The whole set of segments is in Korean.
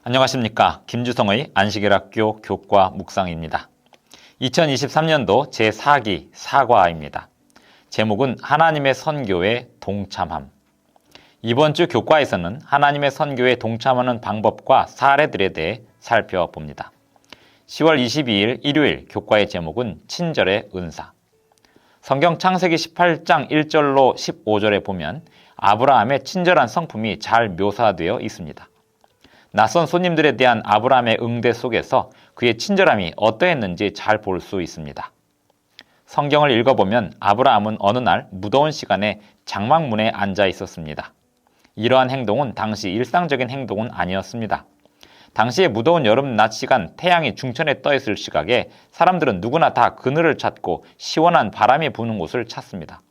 안녕하십니까. 김주성의 안식일학교 교과 묵상입니다. 2023년도 제4기 사과입니다. 제목은 하나님의 선교에 동참함. 이번 주 교과에서는 하나님의 선교에 동참하는 방법과 사례들에 대해 살펴봅니다. 10월 22일 일요일 교과의 제목은 친절의 은사. 성경 창세기 18장 1절로 15절에 보면 아브라함의 친절한 성품이 잘 묘사되어 있습니다. 낯선 손님들에 대한 아브라함의 응대 속에서 그의 친절함이 어떠했는지 잘 볼 수 있습니다. 성경을 읽어보면 아브라함은 어느 날 무더운 시간에 장막문에 앉아 있었습니다. 이러한 행동은 당시 일상적인 행동은 아니었습니다. 당시의 무더운 여름 낮 시간 태양이 중천에 떠 있을 시각에 사람들은 누구나 다 그늘을 찾고 시원한 바람이 부는 곳을 찾습니다.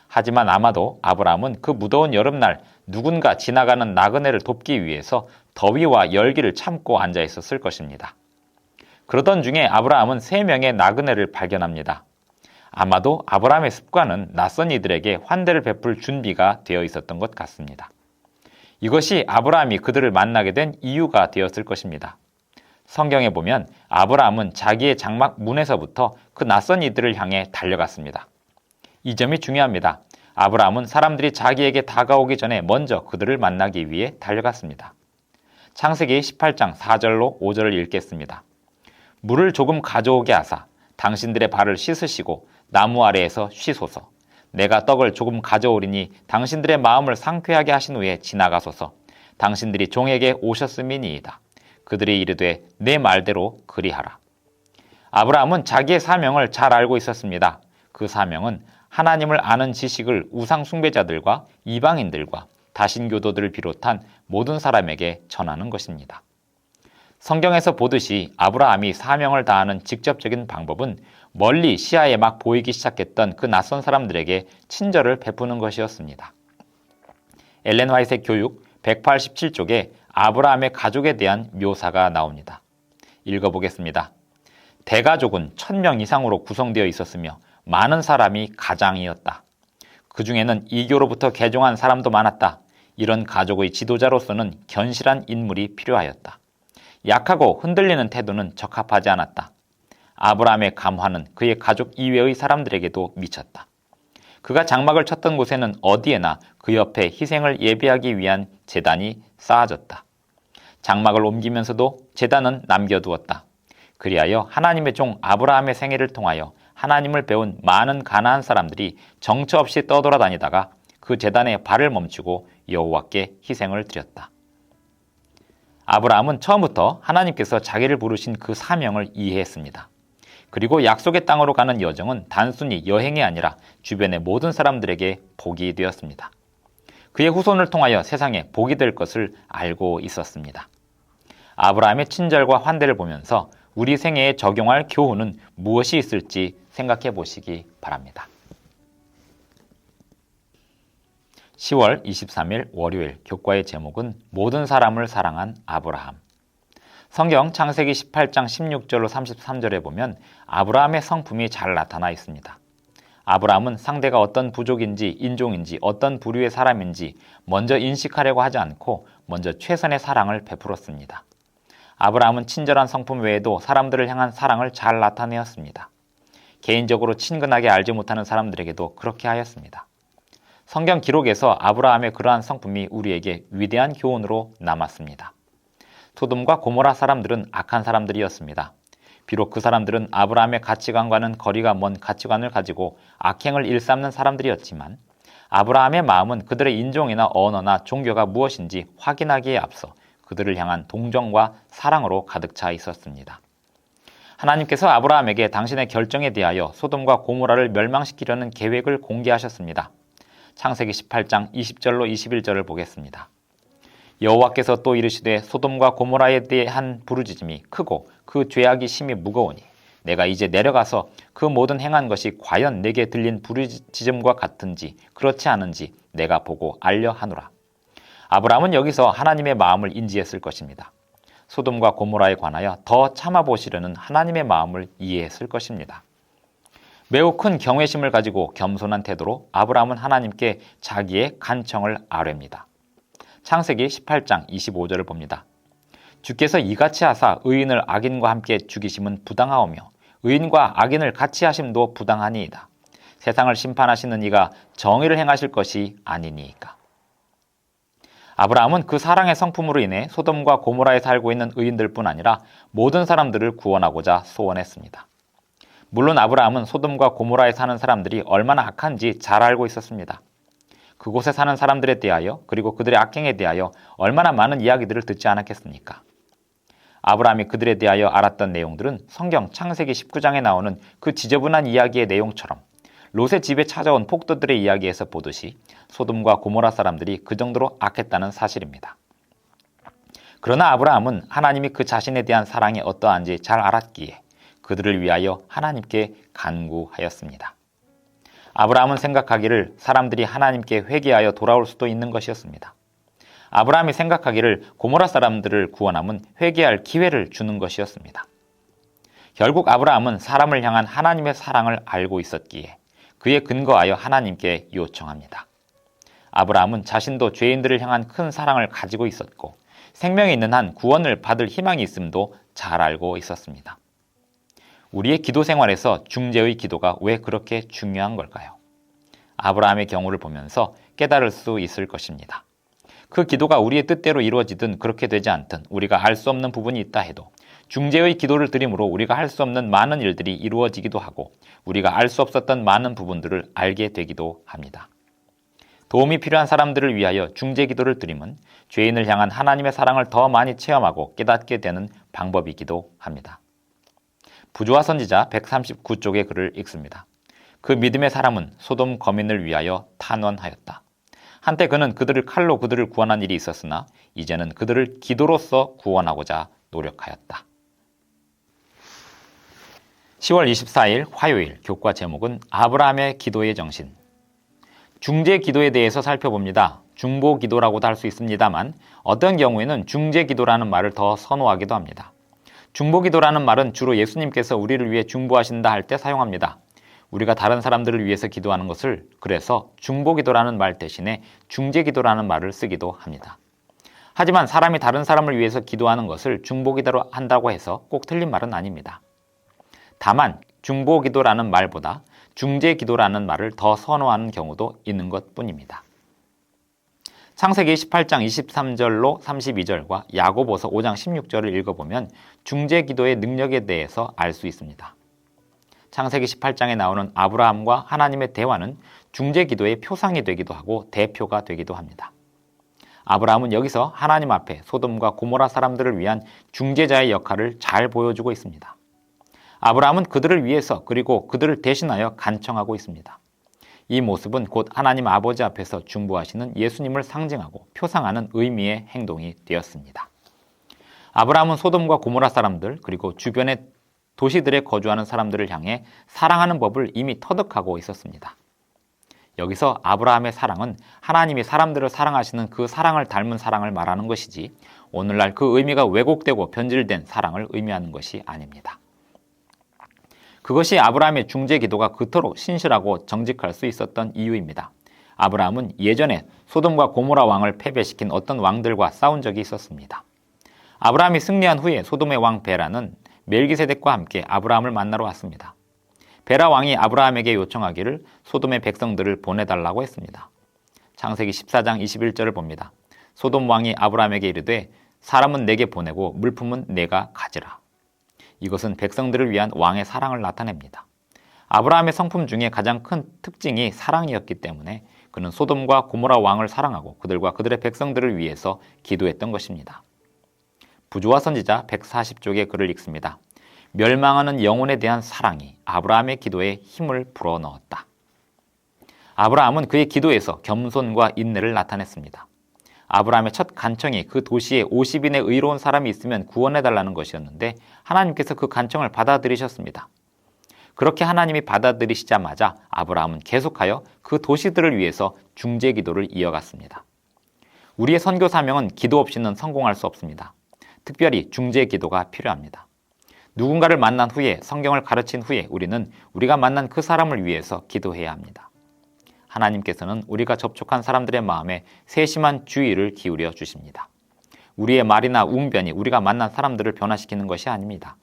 하지만 아마도 아브라함은 그 무더운 여름날 누군가 지나가는 나그네를 돕기 위해서 더위와 열기를 참고 앉아 있었을 것입니다. 그러던 중에 아브라함은 3명의 나그네를 발견합니다. 아마도 아브라함의 습관은 낯선 이들에게 환대를 베풀 준비가 되어 있었던 것 같습니다. 이것이 아브라함이 그들을 만나게 된 이유가 되었을 것입니다. 성경에 보면 아브라함은 자기의 장막 문에서부터 그 낯선 이들을 향해 달려갔습니다. 이 점이 중요합니다. 아브라함은 사람들이 자기에게 다가오기 전에 먼저 그들을 만나기 위해 달려갔습니다. 창세기 18장 4절로 5절을 읽겠습니다. 물을 조금 가져오게 하사 당신들의 발을 씻으시고 나무 아래에서 쉬소서. 내가 떡을 조금 가져오리니 당신들의 마음을 상쾌하게 하신 후에 지나가소서. 당신들이 종에게 오셨음이니이다. 그들이 이르되 내 말대로 그리하라. 아브라함은 자기의 사명을 잘 알고 있었습니다. 그 사명은 하나님을 아는 지식을 우상 숭배자들과 이방인들과 다신교도들을 비롯한 모든 사람에게 전하는 것입니다. 성경에서 보듯이 아브라함이 사명을 다하는 직접적인 방법은 멀리 시야에 막 보이기 시작했던 그 낯선 사람들에게 친절을 베푸는 것이었습니다. 엘렌 화이트의 교육 187쪽에 아브라함의 가족에 대한 묘사가 나옵니다. 읽어보겠습니다. 대가족은 1000명 이상으로 구성되어 있었으며 많은 사람이 가장이었다. 그 중에는 이교로부터 개종한 사람도 많았다. 이런 가족의 지도자로서는 견실한 인물이 필요하였다. 약하고 흔들리는 태도는 적합하지 않았다. 아브라함의 감화는 그의 가족 이외의 사람들에게도 미쳤다. 그가 장막을 쳤던 곳에는 어디에나 그 옆에 희생을 예비하기 위한 제단이 쌓아졌다. 장막을 옮기면서도 제단은 남겨두었다. 그리하여 하나님의 종 아브라함의 생애를 통하여 하나님을 배운 많은 가나안 사람들이 정처 없이 떠돌아다니다가 그 제단에 발을 멈추고 여호와께 희생을 드렸다. 아브라함은 처음부터 하나님께서 자기를 부르신 그 사명을 이해했습니다. 그리고 약속의 땅으로 가는 여정은 단순히 여행이 아니라 주변의 모든 사람들에게 복이 되었습니다. 그의 후손을 통하여 세상에 복이 될 것을 알고 있었습니다. 아브라함의 친절과 환대를 보면서 우리 생애에 적용할 교훈은 무엇이 있을지 생각해 보시기 바랍니다. 10월 23일 월요일 교과의 제목은 모든 사람을 사랑한 아브라함. 성경 창세기 18장 16절로 33절에 보면 아브라함의 성품이 잘 나타나 있습니다. 아브라함은 상대가 어떤 부족인지 인종인지 어떤 부류의 사람인지 먼저 인식하려고 하지 않고 먼저 최선의 사랑을 베풀었습니다. 아브라함은 친절한 성품 외에도 사람들을 향한 사랑을 잘 나타내었습니다. 개인적으로 친근하게 알지 못하는 사람들에게도 그렇게 하였습니다. 성경 기록에서 아브라함의 그러한 성품이 우리에게 위대한 교훈으로 남았습니다. 소돔과 고모라 사람들은 악한 사람들이었습니다. 비록 그 사람들은 아브라함의 가치관과는 거리가 먼 가치관을 가지고 악행을 일삼는 사람들이었지만 아브라함의 마음은 그들의 인종이나 언어나 종교가 무엇인지 확인하기에 앞서 그들을 향한 동정과 사랑으로 가득 차 있었습니다. 하나님께서 아브라함에게 당신의 결정에 대하여 소돔과 고모라를 멸망시키려는 계획을 공개하셨습니다. 창세기 18장 20절로 21절을 보겠습니다. 여호와께서 또 이르시되 소돔과 고모라에 대한 부르짖음이 크고 그 죄악이 심히 무거우니 내가 이제 내려가서 그 모든 행한 것이 과연 내게 들린 부르짖음과 같은지 그렇지 않은지 내가 보고 알려 하노라. 아브라함은 여기서 하나님의 마음을 인지했을 것입니다. 소돔과 고모라에 관하여 더 참아보시려는 하나님의 마음을 이해했을 것입니다. 매우 큰 경외심을 가지고 겸손한 태도로 아브라함은 하나님께 자기의 간청을 아뢰입니다. 창세기 18장 25절을 봅니다. 주께서 이같이 하사 의인을 악인과 함께 죽이심은 부당하오며 의인과 악인을 같이 하심도 부당하니이다. 세상을 심판하시는 이가 정의를 행하실 것이 아니니이까. 아브라함은 그 사랑의 성품으로 인해 소돔과 고모라에 살고 있는 의인들뿐 아니라 모든 사람들을 구원하고자 소원했습니다. 물론 아브라함은 소돔과 고모라에 사는 사람들이 얼마나 악한지 잘 알고 있었습니다. 그곳에 사는 사람들에 대하여 그리고 그들의 악행에 대하여 얼마나 많은 이야기들을 듣지 않았겠습니까? 아브라함이 그들에 대하여 알았던 내용들은 성경 창세기 19장에 나오는 그 지저분한 이야기의 내용처럼 롯의 집에 찾아온 폭도들의 이야기에서 보듯이 소돔과 고모라 사람들이 그 정도로 악했다는 사실입니다. 그러나 아브라함은 하나님이 그 자신에 대한 사랑이 어떠한지 잘 알았기에 그들을 위하여 하나님께 간구하였습니다. 아브라함은 생각하기를 사람들이 하나님께 회개하여 돌아올 수도 있는 것이었습니다. 아브라함이 생각하기를 고모라 사람들을 구원함은 회개할 기회를 주는 것이었습니다. 결국 아브라함은 사람을 향한 하나님의 사랑을 알고 있었기에 그에 근거하여 하나님께 요청합니다. 아브라함은 자신도 죄인들을 향한 큰 사랑을 가지고 있었고 생명이 있는 한 구원을 받을 희망이 있음도 잘 알고 있었습니다. 우리의 기도 생활에서 중재의 기도가 왜 그렇게 중요한 걸까요? 아브라함의 경우를 보면서 깨달을 수 있을 것입니다. 그 기도가 우리의 뜻대로 이루어지든 그렇게 되지 않든 우리가 알 수 없는 부분이 있다 해도 중재의 기도를 드림으로 우리가 할 수 없는 많은 일들이 이루어지기도 하고 우리가 알 수 없었던 많은 부분들을 알게 되기도 합니다. 도움이 필요한 사람들을 위하여 중재 기도를 드림은 죄인을 향한 하나님의 사랑을 더 많이 체험하고 깨닫게 되는 방법이기도 합니다. 부조와 선지자 139쪽의 글을 읽습니다. 그 믿음의 사람은 소돔 거민을 위하여 탄원하였다. 한때 그는 그들을 칼로 그들을 구원한 일이 있었으나 이제는 그들을 기도로써 구원하고자 노력하였다. 10월 24일 화요일 교과 제목은 아브라함의 기도의 정신. 중재 기도에 대해서 살펴봅니다. 중보 기도라고도 할 수 있습니다만 어떤 경우에는 중재 기도라는 말을 더 선호하기도 합니다. 중보 기도라는 말은 주로 예수님께서 우리를 위해 중보하신다 할 때 사용합니다. 우리가 다른 사람들을 위해서 기도하는 것을 그래서 중보 기도라는 말 대신에 중재 기도라는 말을 쓰기도 합니다. 하지만 사람이 다른 사람을 위해서 기도하는 것을 중보 기도로 한다고 해서 꼭 틀린 말은 아닙니다. 다만 중보 기도라는 말보다 중재 기도라는 말을 더 선호하는 경우도 있는 것뿐입니다. 창세기 18장 23절로 32절과 야고보서 5장 16절을 읽어보면 중재 기도의 능력에 대해서 알 수 있습니다. 창세기 18장에 나오는 아브라함과 하나님의 대화는 중재 기도의 표상이 되기도 하고 대표가 되기도 합니다. 아브라함은 여기서 하나님 앞에 소돔과 고모라 사람들을 위한 중재자의 역할을 잘 보여주고 있습니다. 아브라함은 그들을 위해서 그리고 그들을 대신하여 간청하고 있습니다. 이 모습은 곧 하나님 아버지 앞에서 중보하시는 예수님을 상징하고 표상하는 의미의 행동이 되었습니다. 아브라함은 소돔과 고모라 사람들 그리고 주변의 도시들에 거주하는 사람들을 향해 사랑하는 법을 이미 터득하고 있었습니다. 여기서 아브라함의 사랑은 하나님이 사람들을 사랑하시는 그 사랑을 닮은 사랑을 말하는 것이지 오늘날 그 의미가 왜곡되고 변질된 사랑을 의미하는 것이 아닙니다. 그것이 아브라함의 중재 기도가 그토록 신실하고 정직할 수 있었던 이유입니다. 아브라함은 예전에 소돔과 고모라 왕을 패배시킨 어떤 왕들과 싸운 적이 있었습니다. 아브라함이 승리한 후에 소돔의 왕 베라는 멜기세덱과 함께 아브라함을 만나러 왔습니다. 베라 왕이 아브라함에게 요청하기를 소돔의 백성들을 보내달라고 했습니다. 창세기 14장 21절을 봅니다. 소돔 왕이 아브라함에게 이르되 사람은 내게 보내고 물품은 내가 가지라. 이것은 백성들을 위한 왕의 사랑을 나타냅니다. 아브라함의 성품 중에 가장 큰 특징이 사랑이었기 때문에 그는 소돔과 고모라 왕을 사랑하고 그들과 그들의 백성들을 위해서 기도했던 것입니다. 부조와 선지자 140쪽의 글을 읽습니다. 멸망하는 영혼에 대한 사랑이 아브라함의 기도에 힘을 불어넣었다. 아브라함은 그의 기도에서 겸손과 인내를 나타냈습니다. 아브라함의 첫 간청이 그 도시에 50인의 의로운 사람이 있으면 구원해달라는 것이었는데 하나님께서 그 간청을 받아들이셨습니다. 그렇게 하나님이 받아들이시자마자 아브라함은 계속하여 그 도시들을 위해서 중재 기도를 이어갔습니다. 우리의 선교 사명은 기도 없이는 성공할 수 없습니다. 특별히 중재 기도가 필요합니다. 누군가를 만난 후에 성경을 가르친 후에 우리는 우리가 만난 그 사람을 위해서 기도해야 합니다. 하나님께서는 우리가 접촉한 사람들의 마음에 세심한 주의를 기울여 주십니다. 우리의 말이나 웅변이 우리가 만난 사람들을 변화시키는 것이 아닙니다.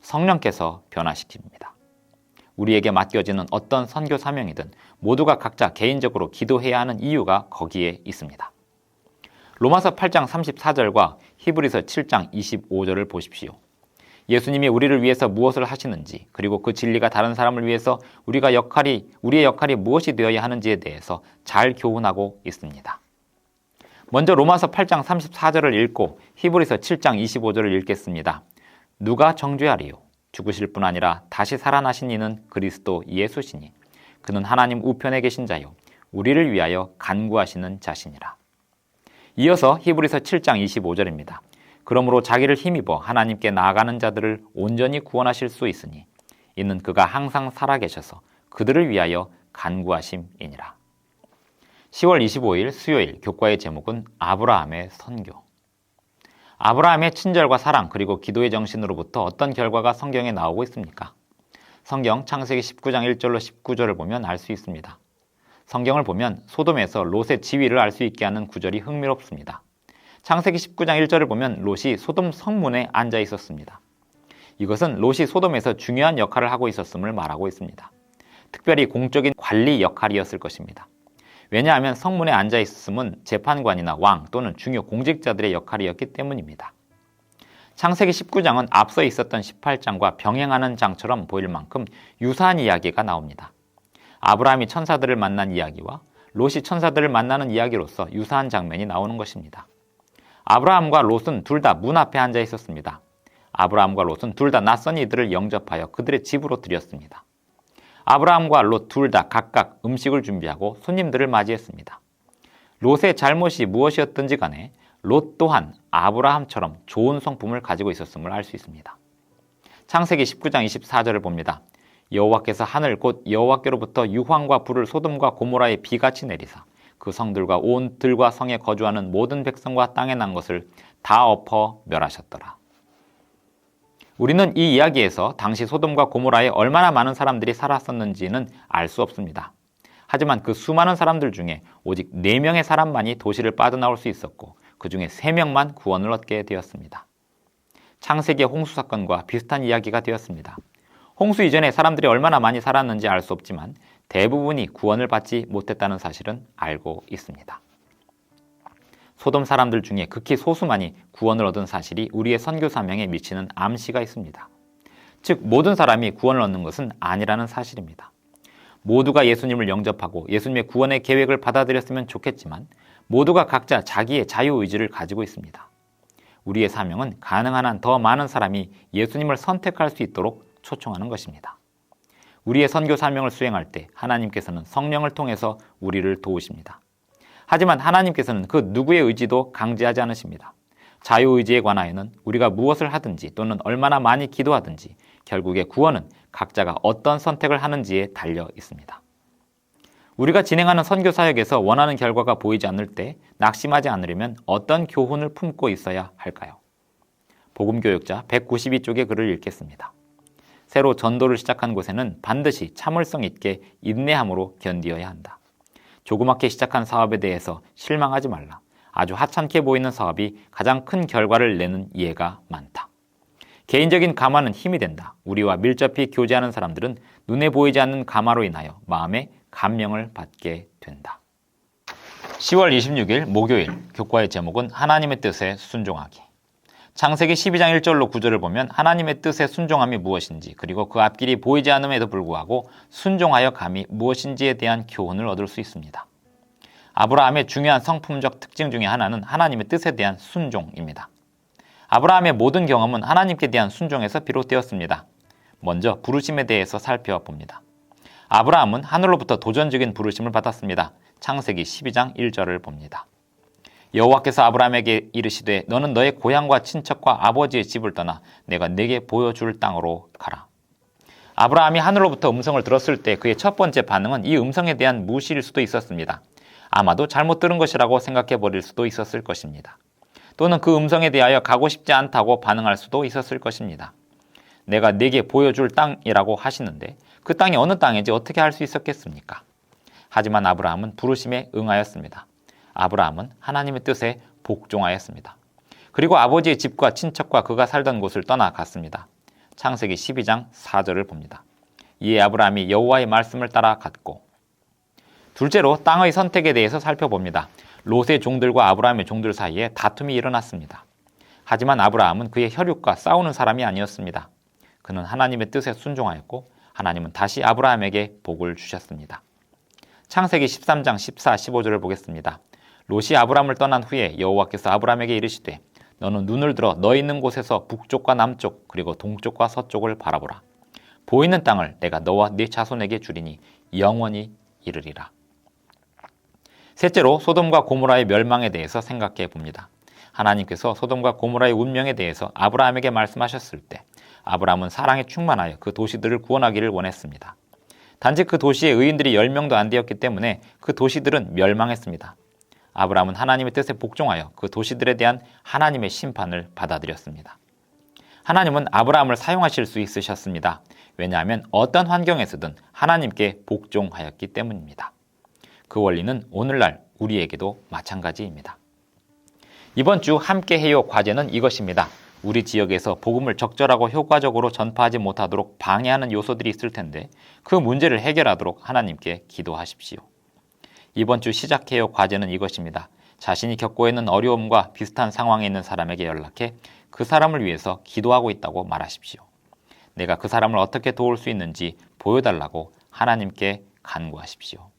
성령께서 변화시킵니다. 우리에게 맡겨지는 어떤 선교 사명이든 모두가 각자 개인적으로 기도해야 하는 이유가 거기에 있습니다. 로마서 8장 34절과 히브리서 7장 25절을 보십시오. 예수님이 우리를 위해서 무엇을 하시는지, 그리고 그 진리가 다른 사람을 위해서 우리의 역할이 무엇이 되어야 하는지에 대해서 잘 교훈하고 있습니다. 먼저 로마서 8장 34절을 읽고 히브리서 7장 25절을 읽겠습니다. 누가 정죄하리요? 죽으실 뿐 아니라 다시 살아나신 이는 그리스도 예수시니 그는 하나님 우편에 계신 자요 우리를 위하여 간구하시는 자시니라. 이어서 히브리서 7장 25절입니다. 그러므로 자기를 힘입어 하나님께 나아가는 자들을 온전히 구원하실 수 있으니 이는 그가 항상 살아계셔서 그들을 위하여 간구하심이니라. 10월 25일 수요일 교과의 제목은 아브라함의 선교. 아브라함의 친절과 사랑 그리고 기도의 정신으로부터 어떤 결과가 성경에 나오고 있습니까? 성경 창세기 19장 1절로 19절을 보면 알 수 있습니다. 성경을 보면 소돔에서 롯의 지위를 알 수 있게 하는 구절이 흥미롭습니다. 창세기 19장 1절을 보면 롯이 소돔 성문에 앉아 있었습니다. 이것은 롯이 소돔에서 중요한 역할을 하고 있었음을 말하고 있습니다. 특별히 공적인 관리 역할이었을 것입니다. 왜냐하면 성문에 앉아 있었음은 재판관이나 왕 또는 중요 공직자들의 역할이었기 때문입니다. 창세기 19장은 앞서 있었던 18장과 병행하는 장처럼 보일 만큼 유사한 이야기가 나옵니다. 아브라함이 천사들을 만난 이야기와 롯이 천사들을 만나는 이야기로서 유사한 장면이 나오는 것입니다. 아브라함과 롯은 둘 다 문 앞에 앉아 있었습니다. 아브라함과 롯은 둘 다 낯선 이들을 영접하여 그들의 집으로 들였습니다. 아브라함과 롯 둘 다 각각 음식을 준비하고 손님들을 맞이했습니다. 롯의 잘못이 무엇이었든지 간에 롯 또한 아브라함처럼 좋은 성품을 가지고 있었음을 알 수 있습니다. 창세기 19장 24절을 봅니다. 여호와께서 하늘 곧 여호와께로부터 유황과 불을 소돔과 고모라에 비같이 내리사 그 성들과 온 들과 성에 거주하는 모든 백성과 땅에 난 것을 다 엎어 멸하셨더라. 우리는 이 이야기에서 당시 소돔과 고모라에 얼마나 많은 사람들이 살았었는지는 알 수 없습니다. 하지만 그 수많은 사람들 중에 오직 4명의 사람만이 도시를 빠져나올 수 있었고 그 중에 3명만 구원을 얻게 되었습니다. 창세기의 홍수 사건과 비슷한 이야기가 되었습니다. 홍수 이전에 사람들이 얼마나 많이 살았는지 알 수 없지만 대부분이 구원을 받지 못했다는 사실은 알고 있습니다. 소돔 사람들 중에 극히 소수만이 구원을 얻은 사실이 우리의 선교 사명에 미치는 암시가 있습니다. 즉 모든 사람이 구원을 얻는 것은 아니라는 사실입니다. 모두가 예수님을 영접하고 예수님의 구원의 계획을 받아들였으면 좋겠지만 모두가 각자 자기의 자유의지를 가지고 있습니다. 우리의 사명은 가능한 한 더 많은 사람이 예수님을 선택할 수 있도록 초청하는 것입니다. 우리의 선교 사명을 수행할 때 하나님께서는 성령을 통해서 우리를 도우십니다. 하지만 하나님께서는 그 누구의 의지도 강제하지 않으십니다. 자유의지에 관하여는 우리가 무엇을 하든지 또는 얼마나 많이 기도하든지 결국에 구원은 각자가 어떤 선택을 하는지에 달려 있습니다. 우리가 진행하는 선교 사역에서 원하는 결과가 보이지 않을 때 낙심하지 않으려면 어떤 교훈을 품고 있어야 할까요? 복음교육자 192쪽의 글을 읽겠습니다. 새로 전도를 시작한 곳에는 반드시 참을성 있게 인내함으로 견디어야 한다. 조그맣게 시작한 사업에 대해서 실망하지 말라. 아주 하찮게 보이는 사업이 가장 큰 결과를 내는 예가 많다. 개인적인 감화는 힘이 된다. 우리와 밀접히 교제하는 사람들은 눈에 보이지 않는 감화로 인하여 마음의 감명을 받게 된다. 10월 26일 목요일 교과의 제목은 하나님의 뜻에 순종하기. 창세기 12장 1절로 9절을 보면 하나님의 뜻에 순종함이 무엇인지 그리고 그 앞길이 보이지 않음에도 불구하고 순종하여 감이 무엇인지에 대한 교훈을 얻을 수 있습니다. 아브라함의 중요한 성품적 특징 중에 하나는 하나님의 뜻에 대한 순종입니다. 아브라함의 모든 경험은 하나님께 대한 순종에서 비롯되었습니다. 먼저 부르심에 대해서 살펴봅니다. 아브라함은 하늘로부터 도전적인 부르심을 받았습니다. 창세기 12장 1절을 봅니다. 여호와께서 아브라함에게 이르시되 너는 너의 고향과 친척과 아버지의 집을 떠나 내가 네게 보여줄 땅으로 가라. 아브라함이 하늘로부터 음성을 들었을 때 그의 첫 번째 반응은 이 음성에 대한 무시일 수도 있었습니다. 아마도 잘못 들은 것이라고 생각해 버릴 수도 있었을 것입니다. 또는 그 음성에 대하여 가고 싶지 않다고 반응할 수도 있었을 것입니다. 내가 네게 보여줄 땅이라고 하시는데 그 땅이 어느 땅인지 어떻게 알 수 있었겠습니까? 하지만 아브라함은 부르심에 응하였습니다. 아브라함은 하나님의 뜻에 복종하였습니다. 그리고 아버지의 집과 친척과 그가 살던 곳을 떠나갔습니다. 창세기 12장 4절을 봅니다. 이에 아브라함이 여호와의 말씀을 따라 갔고, 둘째로 땅의 선택에 대해서 살펴봅니다. 롯의 종들과 아브라함의 종들 사이에 다툼이 일어났습니다. 하지만 아브라함은 그의 혈육과 싸우는 사람이 아니었습니다. 그는 하나님의 뜻에 순종하였고 하나님은 다시 아브라함에게 복을 주셨습니다. 창세기 13장 14, 15절을 보겠습니다. 롯이 아브라함을 떠난 후에 여호와께서 아브라함에게 이르시되 너는 눈을 들어 너 있는 곳에서 북쪽과 남쪽 그리고 동쪽과 서쪽을 바라보라. 보이는 땅을 내가 너와 네 자손에게 주리니 영원히 이르리라. 셋째로 소돔과 고모라의 멸망에 대해서 생각해 봅니다. 하나님께서 소돔과 고모라의 운명에 대해서 아브라함에게 말씀하셨을 때 아브라함은 사랑에 충만하여 그 도시들을 구원하기를 원했습니다. 단지 그 도시의 의인들이 10명도 안 되었기 때문에 그 도시들은 멸망했습니다. 아브라함은 하나님의 뜻에 복종하여 그 도시들에 대한 하나님의 심판을 받아들였습니다. 하나님은 아브라함을 사용하실 수 있으셨습니다. 왜냐하면 어떤 환경에서든 하나님께 복종하였기 때문입니다. 그 원리는 오늘날 우리에게도 마찬가지입니다. 이번 주 함께해요 과제는 이것입니다. 우리 지역에서 복음을 적절하고 효과적으로 전파하지 못하도록 방해하는 요소들이 있을 텐데 그 문제를 해결하도록 하나님께 기도하십시오. 이번 주 시작해요 과제는 이것입니다. 자신이 겪고 있는 어려움과 비슷한 상황에 있는 사람에게 연락해 그 사람을 위해서 기도하고 있다고 말하십시오. 내가 그 사람을 어떻게 도울 수 있는지 보여달라고 하나님께 간구하십시오.